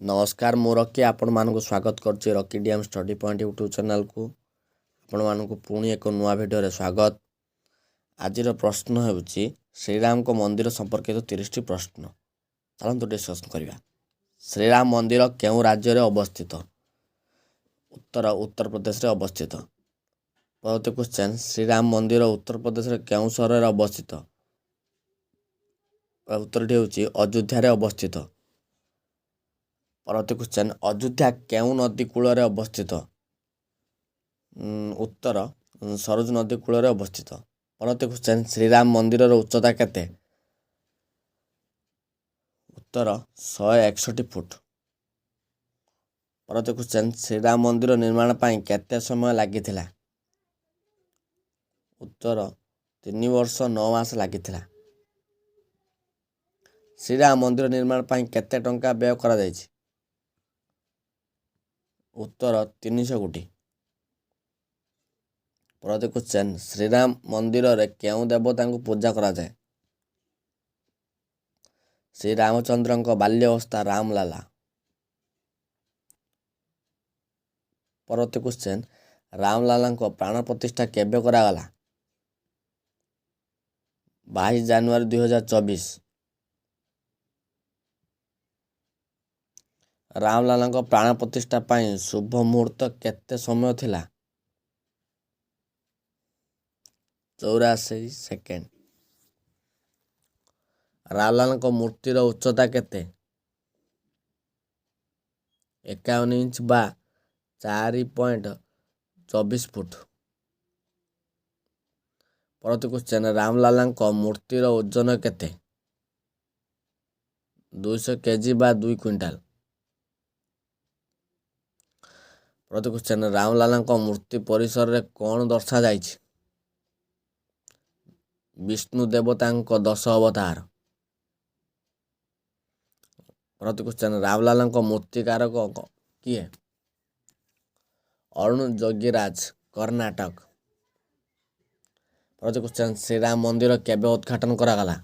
नमस्कार मु रकी आपण मानक स्वागत करछि rocky DM study point YouTube channel को आपण मानक पुणी एक नुआ वीडियो रे स्वागत। आज प्रश्न हेउछि श्रीराम को मंदिर संपर्कित 30 टी प्रश्न। चलନ୍ତୁ डिस्कशन करिया। श्रीराम मंदिर केउ राज्य रे अवस्थित? उत्तर उत्तर प्रदेश रे अवस्थित। परवर्ती क्वेश्चन श्रीराम मंदिर उत्तर प्रदेश रे केउ शहर रे अवस्थित? उत्तर हेउछि अयोध्या रे अवस्थित। परवर्ती क्वेश्चन अयोध्या केउ नदी कूल रे अवस्थित? उत्तर सरजू नदी कूल रे अवस्थित। परवर्ती क्वेश्चन श्रीराम मंदिर रो उच्चता केते? उत्तर 161 फुट। परवर्ती क्वेश्चन श्रीराम मंदिर निर्माण पई केते समय लागिथिला? उत्तर 3 वर्ष 9 मास लागिथिला। श्रीराम मंदिर निर्माण पई केते टंका व्यय करा जायछि? उत्तर 300 कोटी। परवर्ती क्वेश्चन श्रीराम मंदिर रे केउ देवता को पूजा करा जाए? श्री रामचंद्र को बाल्य अवस्था रामलाला। परवर्ती क्वेश्चन रामलाला को प्राण प्रतिष्ठा केबे करा गला? 22 जनवरी 2024। रामलाला को प्राण प्रतिष्ठा पाई शुभ मुहूर्त केते समय थिला? 84 सेकेंड। रामलाला को मूर्ति रो उच्चता केते? 51 इंच बा 4.24 फुट। परवर्ती क्वेश्चन रामलाला को मूर्ति रो ओजन केते? 200 केजी बा 2 क्विंटाल। परवर्ती क्वेश्चन रामलाला को मूर्ति परिसर रे कौन दर्शा जायछि? विष्णु देवता 10 अवतार। परवर्ती क्वेश्चन रामलाला को मूर्तिकार को किए? अरुण जोगीराज कर्नाटक। परवर्ती क्वेश्चन श्रीराम मंदिर केबे उद्घाटन करा गला?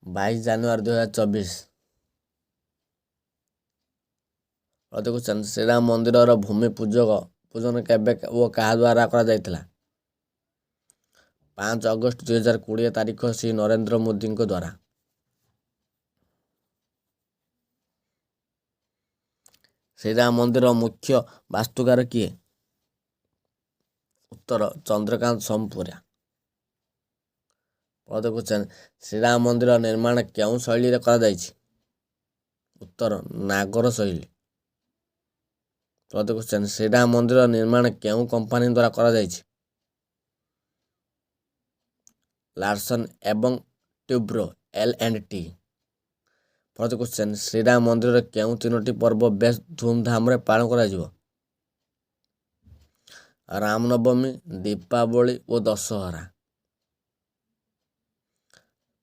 22 जनवरी 2024। परवर्ती क्वेश्चन श्रीराम मंदिर रो भूमि पूजन केबे ओ कहा द्वारा करा जायतिला? 5 अगस्त 2020 तारीख श्री नरेंद्र मोदी को द्वारा। श्रीराम मंदिर मुख्य वास्तुकार किए? उत्तर चंद्रकांत सोमपुरा। परवर्ती क्वेश्चन श्रीराम मंदिर निर्माण केउ शैली रे करा जायछि? उत्तर नागर शैली। परवर्ती क्वेश्चन श्रीराम मंदिर निर्माण केउ कंपनी द्वारा करा जायछि? लार्सन एवं ट्यूब्रो L&T। परवर्ती क्वेश्चन श्रीराम मंदिर केउ 3टी पर्व बेस धूमधाम रे पालन करा जिवो? रामनवमी, दीपावली और दशहरा।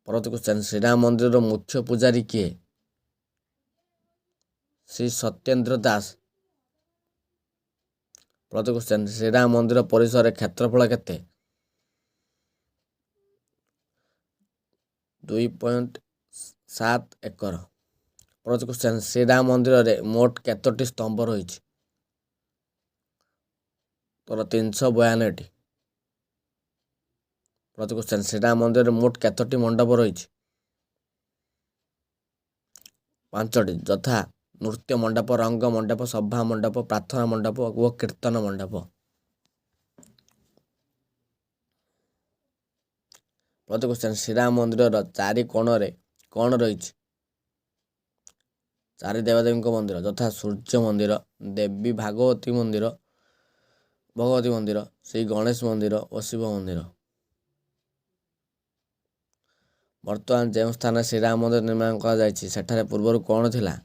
परवर्ती क्वेश्चन श्रीराम मंदिर मुख्य पूजारी किए? श्री सत्येंद्र दास। परवर्ती क्वेश्चन श्रीराम मंदिर परिसर क्षेत्रफल केते? 2.7 एकर। परवर्ती क्वेश्चन श्रीराम मंदिर रे मोट केतोटी स्तंभ रहिछि? तोर 392। परवर्ती क्वेश्चन श्रीराम मंदिर रे मोट केतोटी मंडप रहिछि? 5टी यथा नृत्य मंडप, रंग मंडप, सभा मंडप, प्रार्थना मंडप और कीर्तन मंडप। परवर्ती क्वेश्चन श्रीराम मंदिर चारि कोण रे कौन रहिछि? 4 देवदेवी मंदिर यथा सूर्य मंदिर, देवी भगवती मंदिर, श्री गणेश मंदिर और शिव मंदिर। वर्तमान जो स्थान श्रीराम मंदिर निर्माण करा जायछि सेठारे पूर्वरु कौन थिला?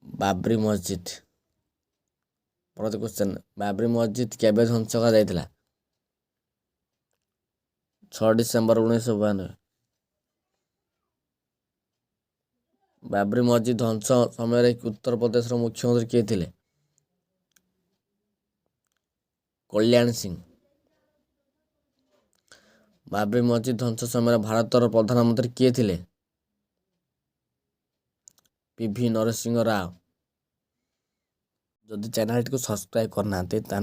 बाबरी मस्जिद। परवर्ती क्वेश्चन बाबरी मस्जिद केबे ध्वंस करा जायतिला? 6 डिसेंबर 1992। बाबरी मस्जिद ध्वंस समय उत्तर प्रदेश मुख्यमंत्री किए थिले? कल्याण सिंह। ବାବରି ମସଜିଦ୍ ଧ୍ୱଂସ ସମୟରେ ଭାରତର ପ୍ରଧାନମନ୍ତ୍ରୀ କିଏ ଥିଲେ? PV ନରସିଂହ ରାଓ। ଯଦି ଚ୍ୟାନେଲଟିକୁ ସବସ୍କ୍ରାଇବ୍ କରିନାହାନ୍ତି ତାହେଲେ